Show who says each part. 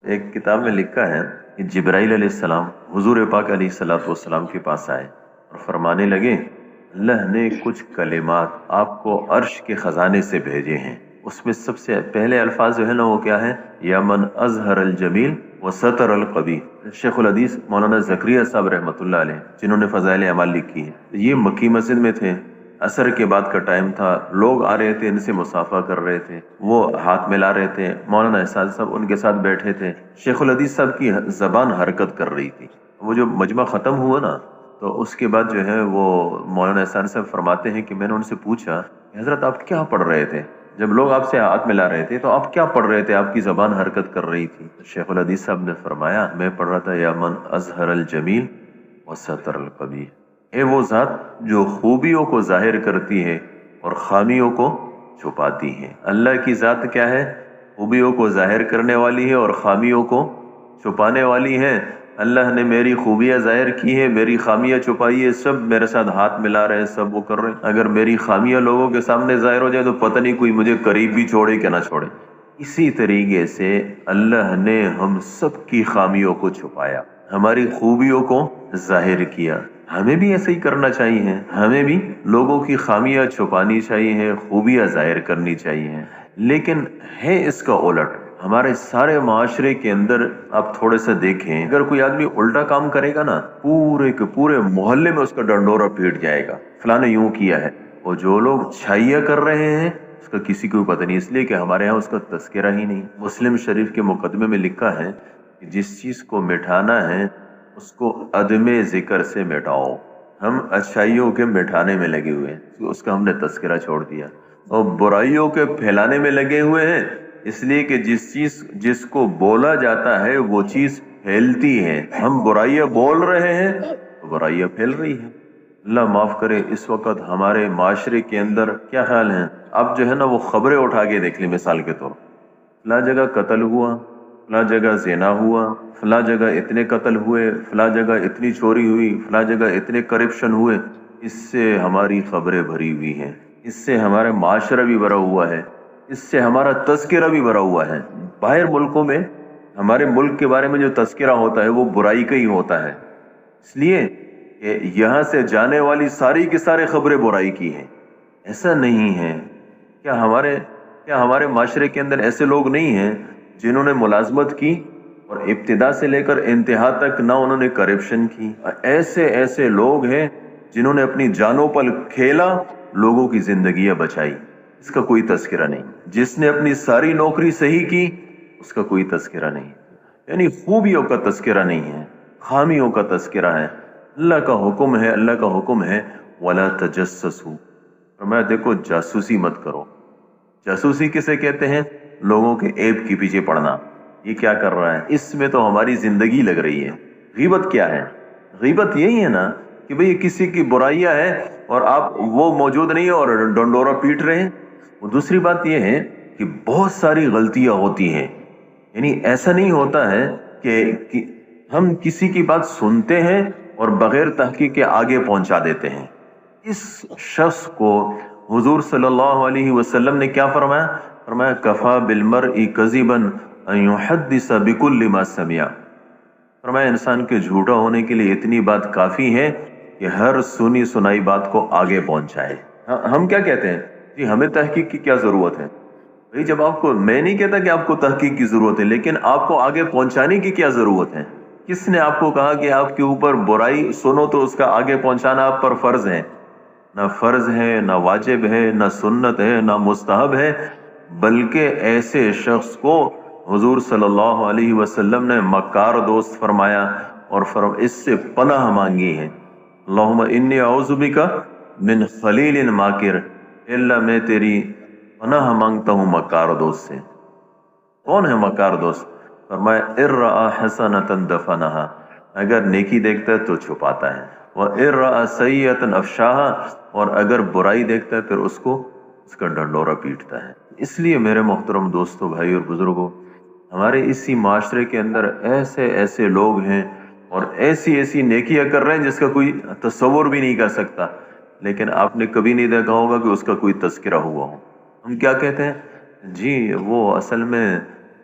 Speaker 1: ایک کتاب میں لکھا ہے کہ جبرائیل علیہ السلام حضور پاک علیہ السلام کے پاس آئے اور فرمانے لگے اللہ نے کچھ کلمات آپ کو عرش کے خزانے سے بھیجے ہیں. اس میں سب سے پہلے الفاظ جو ہے نا وہ کیا ہے؟ یا من اظہر الجمیل و ستر القبیح. شیخ الحدیث مولانا زکریا صاحب رحمۃ اللہ علیہ جنہوں نے فضائل اعمال لکھی ہے، یہ مکی مسجد میں تھے. عصر کے بعد کا ٹائم تھا، لوگ آ رہے تھے، ان سے مصافحہ کر رہے تھے، وہ ہاتھ ملا رہے تھے. مولانا احسان صاحب ان کے ساتھ بیٹھے تھے. شیخ الحدیث صاحب کی زبان حرکت کر رہی تھی. وہ جو مجمع ختم ہوا نا تو اس کے بعد جو ہے وہ مولانا احسان صاحب فرماتے ہیں کہ میں نے ان سے پوچھا کہ حضرت آپ کیا پڑھ رہے تھے؟ جب لوگ آپ سے ہاتھ ملا رہے تھے تو آپ کیا پڑھ رہے تھے؟ آپ کی زبان حرکت کر رہی تھی. شیخ الحدیث صاحب نے فرمایا میں پڑھ رہا تھا یا من اظہر الجمیل و ستر القبیح. اے وہ ذات جو خوبیوں کو ظاہر کرتی ہے اور خامیوں کو چھپاتی ہے. اللہ کی ذات کیا ہے؟ خوبیوں کو ظاہر کرنے والی ہے اور خامیوں کو چھپانے والی ہے. اللہ نے میری خوبیاں ظاہر کی ہیں، میری خامیاں چھپائی ہے. سب میرے ساتھ ہاتھ ملا رہے ہیں، سب وہ کر رہے ہیں. اگر میری خامیاں لوگوں کے سامنے ظاہر ہو جائے تو پتہ نہیں کوئی مجھے قریب بھی چھوڑے کہ نہ چھوڑے. اسی طریقے سے اللہ نے ہم سب کی خامیوں کو چھپایا، ہماری خوبیوں کو ظاہر کیا. ہمیں بھی ایسے ہی کرنا چاہیے. ہمیں بھی لوگوں کی خامیاں چھپانی چاہیے، خوبیاں ظاہر کرنی چاہیے. لیکن ہے اس کا الٹ. ہمارے سارے معاشرے کے اندر آپ تھوڑے سا دیکھیں، اگر کوئی آدمی الٹا کام کرے گا نا پورے کے پورے محلے میں اس کا ڈنڈورا پیٹ جائے گا، فلاں نے یوں کیا ہے. اور جو لوگ چھائیاں کر رہے ہیں اس کا کسی کو پتہ نہیں، اس لیے کہ ہمارے ہاں اس کا تذکرہ ہی نہیں. مسلم شریف کے مقدمے میں لکھا ہے کہ جس چیز کو مٹھانا ہے اس کو عدم ذکر سے مٹاؤ. ہم اچھائیوں کے مٹھانے میں لگے ہوئے ہیں، اس کا ہم نے تذکرہ چھوڑ دیا. اور برائیوں کے پھیلانے میں لگے ہوئے ہیں، اس لیے کہ جس کو بولا جاتا ہے وہ چیز پھیلتی ہے. ہم برائیاں بول رہے ہیں تو برائیاں پھیل رہی ہیں. اللہ معاف کرے. اس وقت ہمارے معاشرے کے اندر کیا خیال ہے؟ اب جو ہے نا وہ خبریں اٹھا کے دیکھ لیں. مثال کے طور فلاں جگہ قتل ہوا، فلاں جگہ زنا ہوا، فلاں جگہ اتنے قتل ہوئے، فلاں جگہ اتنی چوری ہوئی، فلاں جگہ اتنے کرپشن ہوئے. اس سے ہماری خبریں بھری ہوئی ہیں، اس سے ہمارا معاشرہ بھی بھرا ہوا ہے، اس سے ہمارا تذکرہ بھی بھرا ہوا ہے. باہر ملکوں میں ہمارے ملک کے بارے میں جو تذکرہ ہوتا ہے وہ برائی کا ہی ہوتا ہے، اس لیے کہ یہاں سے جانے والی ساری کی ساری خبریں برائی کی ہیں. ایسا نہیں ہے. کیا ہمارے معاشرے کے اندر ایسے لوگ نہیں ہیں جنہوں نے ملازمت کی اور ابتدا سے لے کر انتہا تک نہ انہوں نے کرپشن کی؟ ایسے لوگ ہیں جنہوں نے اپنی جانوں پر کھیلا، لوگوں کی زندگیاں بچائی. اس کا کوئی تذکرہ نہیں. جس نے اپنی ساری نوکری صحیح کی اس کا کوئی تذکرہ نہیں. یعنی خوبیوں کا تذکرہ نہیں ہے، خامیوں کا تذکرہ ہے. اللہ کا حکم ہے، اللہ کا حکم ہے وَلَا تَجَسَّسُوا. فرمایا دیکھو جاسوسی مت کرو. جاسوسی کسے کہتے ہیں؟ لوگوں کے عیب کے پیچھے پڑنا. یہ کیا کر رہا ہے؟ اس میں تو ہماری زندگی لگ رہی ہے. غیبت کیا ہے؟ غیبت یہی ہے نا کہ بھئی کسی کی برائیاں ہیں اور آپ وہ موجود نہیں ہیں اور ڈنڈورا پیٹ رہے ہیں. اور دوسری بات یہ ہے کہ بہت ساری غلطیاں ہوتی ہیں. یعنی ایسا نہیں ہوتا ہے کہ ہم کسی کی بات سنتے ہیں اور بغیر تحقیق کے آگے پہنچا دیتے ہیں. اس شخص کو حضور صلی اللہ علیہ وسلم نے کیا فرمایا؟ فرمایا کفا بالمرء کذبا ان یحدث بکل ما سمع. فرمایا انسان کے جھوٹا ہونے کے لیے اتنی بات کافی ہے کہ ہر سنی سنائی بات کو آگے پہنچائے. ہم کیا کہتے ہیں؟ جی ہمیں تحقیق کی کیا ضرورت ہے؟ بھئی جب آپ کو، میں نہیں کہتا کہ آپ کو تحقیق کی ضرورت ہے، لیکن آپ کو آگے پہنچانے کی کیا ضرورت ہے؟ کس نے آپ کو کہا کہ آپ کے اوپر برائی سنو تو اس کا آگے پہنچانا آپ پر فرض ہے؟ نہ فرض ہے، نہ واجب ہے، نہ سنت ہے، نہ مستحب ہے. بلکہ ایسے شخص کو حضور صلی اللہ علیہ وسلم نے مکار دوست فرمایا اور اس سے پناہ مانگی ہے. اللہم انی اعوذ بک من خلیل ماکر. اللہ میں تیری پناہ مانگتا ہوں مکار دوست سے. کون ہے مکار دوست؟ فرمایا ارآ حسنۃ دفنہا. اگر نیکی دیکھتا ہے تو چھپاتا ہے. وَإِرَّأَ سَيِّئَةً أَفْشَاهَا. اور اگر برائی دیکھتا ہے پھر اس کا ڈنڈورا پیٹتا ہے. اس لیے میرے محترم دوستو، بھائی اور بزرگوں، ہمارے اسی معاشرے کے اندر ایسے لوگ ہیں اور ایسی نیکیاں کر رہے ہیں جس کا کوئی تصور بھی نہیں کر سکتا، لیکن آپ نے کبھی نہیں دیکھا ہوگا کہ اس کا کوئی تذکرہ ہوا ہو. ہم کیا کہتے ہیں؟ جی وہ اصل میں